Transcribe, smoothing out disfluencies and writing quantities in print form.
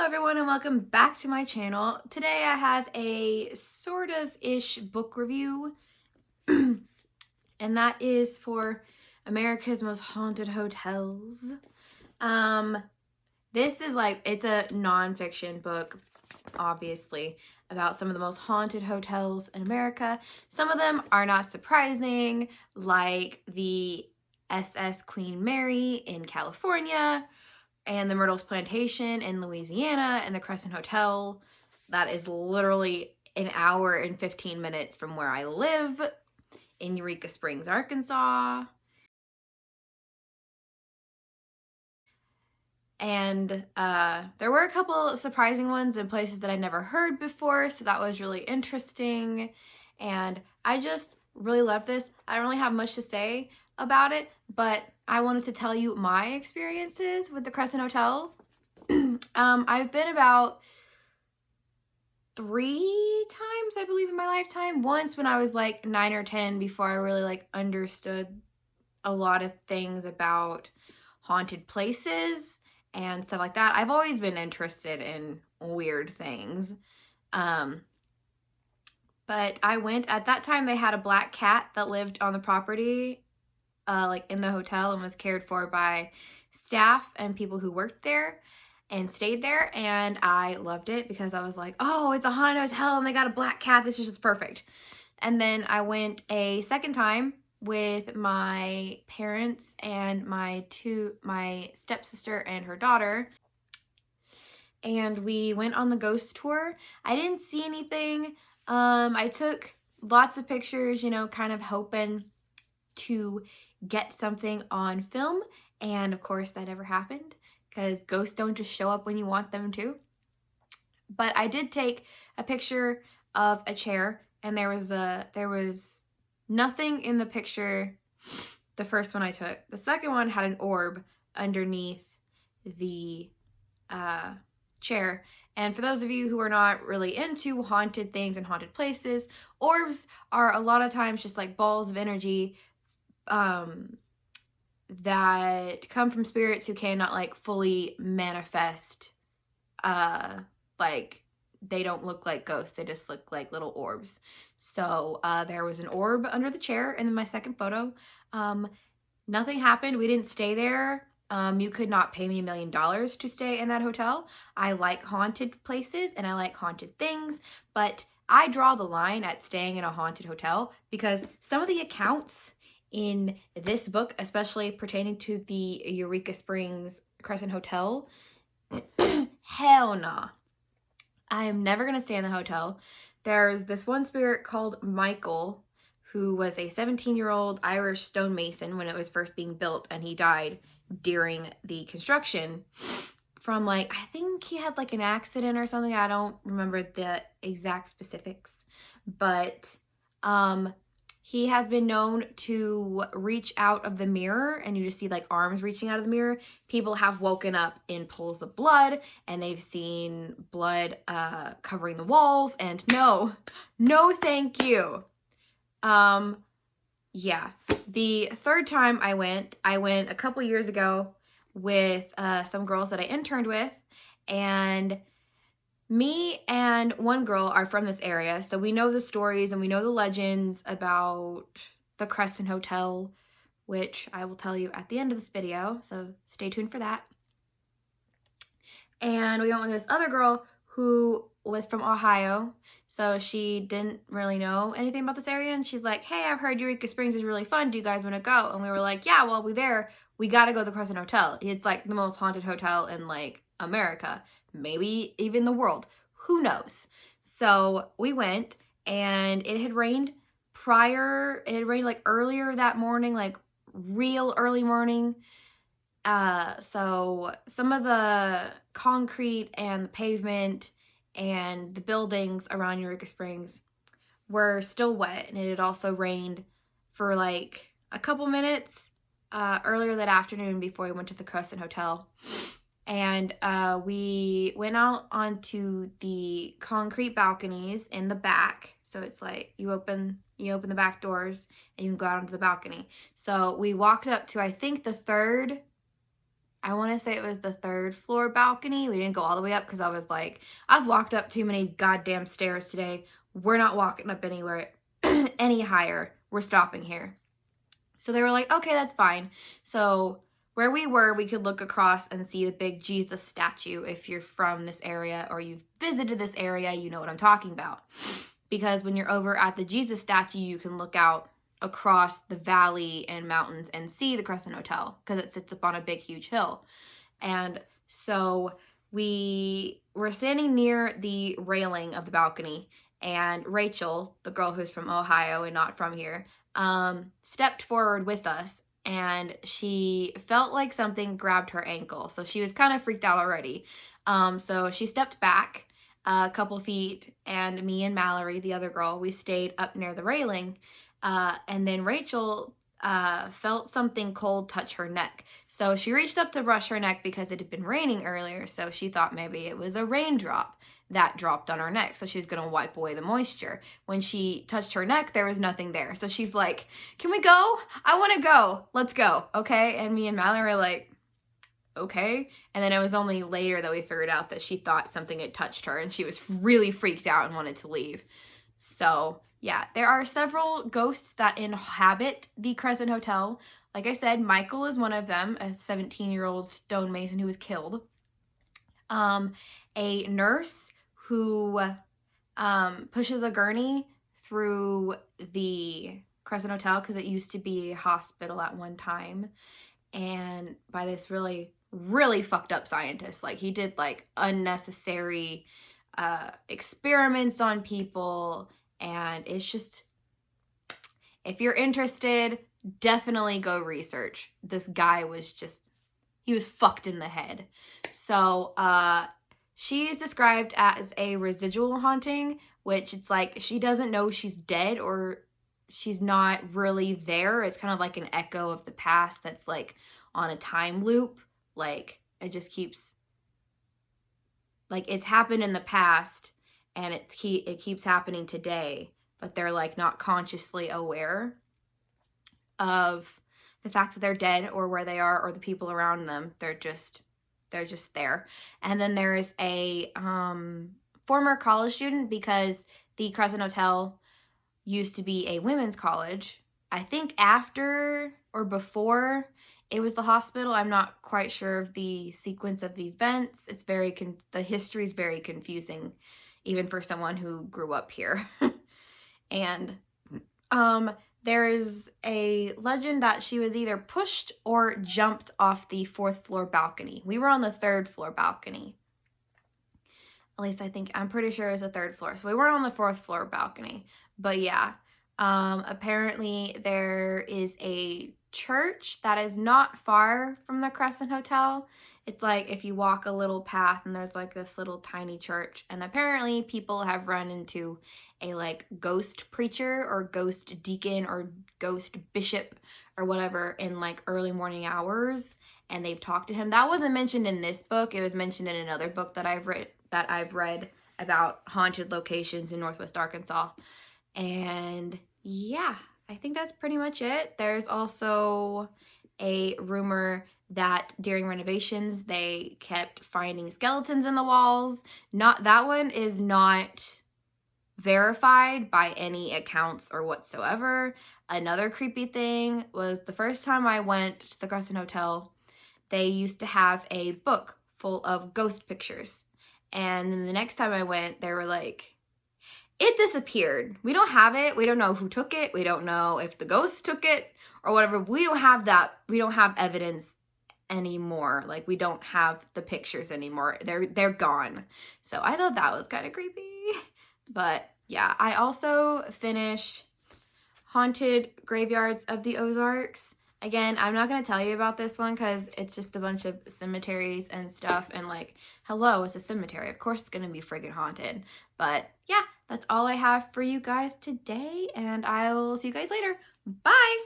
everyone, and welcome back to my channel. Today I have a sort of ish book review and that is for America's Most Haunted Hotels. This is it's a nonfiction book, obviously, about some of the most haunted hotels in America. Some of them are not surprising, like the SS Queen Mary in California, and the Myrtles Plantation in Louisiana, and the Crescent Hotel that is literally an hour and 15 minutes from where I live in Eureka Springs, Arkansas. And there were a couple surprising ones in places that I never heard before, so that was really interesting. And I just really love this. I don't really have much to say about it, but I wanted to tell you my experiences with the Crescent Hotel. I've been about 3 times, I believe, in my lifetime. Once when I was like 9 or 10, before I really understood a lot of things about haunted places and stuff like that. I've always been interested in weird things. But I went, at that time they had a black cat that lived on the property, in the hotel, and was cared for by staff and people who worked there and stayed there. And I loved it because I was like, oh, it's a haunted hotel and they got a black cat. This is just perfect. And then I went a second time with my parents and my stepsister and her daughter, and we went on the ghost tour. I didn't see anything. I took lots of pictures, kind of hoping to get something on film, and of course that never happened because ghosts don't just show up when you want them to. But I did take a picture of a chair, and there was nothing in the picture, the first one I took. The second one had an orb underneath the chair. And for those of you who are not really into haunted things and haunted places, orbs are a lot of times just like balls of energy that come from spirits who cannot fully manifest. They don't look like ghosts, they just look like little orbs. So there was an orb under the chair, and in my second photo, nothing happened. We didn't stay there. You could not pay me $1 million to stay in that hotel. I like haunted places and I like haunted things, but I draw the line at staying in a haunted hotel because some of the accounts in this book, especially pertaining to the Eureka Springs Crescent Hotel, hell nah. I am never going to stay in the hotel. There's this one spirit called Michael, who was a 17-year-old Irish stonemason when it was first being built, and he died during the construction from I think he had an accident or something. I don't remember the exact specifics, but he has been known to reach out of the mirror, and you just see arms reaching out of the mirror. People have woken up in pools of blood, and they've seen blood covering the walls, and no thank you. Yeah, the third time I went a couple years ago with some girls that I interned with, and me and one girl are from this area, so we know the stories and we know the legends about the Crescent Hotel, which I will tell you at the end of this video, so stay tuned for that. And we went with this other girl who was from Ohio, so she didn't really know anything about this area, and she's like, hey, I've heard Eureka Springs is really fun. Do you guys want to go? And we were like, yeah, well, we're there. We got to go to the Crescent Hotel. It's the most haunted hotel in America, maybe even the world. Who knows? So we went, and it had rained prior. It had rained earlier that morning, real early morning. So some of the concrete and the pavement and the buildings around Eureka Springs were still wet, and it had also rained for a couple minutes earlier that afternoon before we went to the Crescent Hotel. And we went out onto the concrete balconies in the back. So it's you open the back doors and you can go out onto the balcony. So we walked up to, I think, the third I want to say it was the 3rd floor balcony. We didn't go all the way up because I was like, I've walked up too many goddamn stairs today. We're not walking up anywhere any higher. We're stopping here. So they were like, okay, that's fine. So where we were, we could look across and see the big Jesus statue. If you're from this area or you've visited this area, you know what I'm talking about. Because when you're over at the Jesus statue, you can look out across the valley and mountains and see the Crescent Hotel because it sits up on a big, huge hill. And so we were standing near the railing of the balcony, and Rachel, the girl who's from Ohio and not from here, stepped forward with us, and she felt like something grabbed her ankle. So she was kind of freaked out already. So she stepped back a couple feet, and me and Mallory, the other girl, we stayed up near the railing. And then Rachel felt something cold touch her neck. So she reached up to brush her neck because it had been raining earlier. So she thought maybe it was a raindrop that dropped on her neck. So she was going to wipe away the moisture. When she touched her neck, there was nothing there. So she's like, can we go? I want to go. Let's go. Okay. And me and Mallory were like, okay. And then it was only later that we figured out that she thought something had touched her and she was really freaked out and wanted to leave. So yeah, there are several ghosts that inhabit the Crescent Hotel. Like I said, Michael is one of them, a 17-year-old stonemason who was killed. A nurse who pushes a gurney through the Crescent Hotel because it used to be a hospital at one time, and by this really, really fucked up scientist. Like, he did like unnecessary experiments on people, and it's just, if you're interested, definitely go research. This guy was just, he was fucked in the head. So she's described as a residual haunting, which it's like she doesn't know she's dead or she's not really there. It's kind of like an echo of the past that's like on a time loop. Like, it just keeps, like, it's happened in the past and it keeps happening today, but they're like not consciously aware of the fact that they're dead or where they are or the people around them. They're just there. And then there is a former college student, because the Crescent Hotel used to be a women's college. I think after or before it was the hospital. I'm not quite sure of the sequence of events. It's very the history is very confusing, even for someone who grew up here. And there is a legend that she was either pushed or jumped off the 4th floor balcony. We were on the 3rd floor balcony. At least I'm pretty sure it was the 3rd floor. So we weren't on the 4th floor balcony. But yeah, apparently there is a church that is not far from the Crescent Hotel. It's like if you walk a little path and there's like this little tiny church, and apparently people have run into a like ghost preacher or ghost deacon or ghost bishop or whatever in like early morning hours, and they've talked to him. That wasn't mentioned in this book. It was mentioned in another book that I've read about haunted locations in Northwest Arkansas. And yeah, I think that's pretty much it. There's also a rumor that during renovations they kept finding skeletons in the walls. That one is not verified by any accounts or whatsoever. Another creepy thing was the first time I went to the Crescent Hotel, they used to have a book full of ghost pictures. And then the next time I went, they were like, it disappeared. We don't have it. We don't know who took it. We don't know if the ghost took it or whatever. We don't have that. We don't have evidence anymore. Like, we don't have the pictures anymore. They're gone. So I thought that was kind of creepy. But yeah, I also finished Haunted Graveyards of the Ozarks. Again, I'm not going to tell you about this one because it's just a bunch of cemeteries and stuff. And like, hello, it's a cemetery. Of course it's going to be friggin' haunted. But yeah, that's all I have for you guys today. And I will see you guys later. Bye!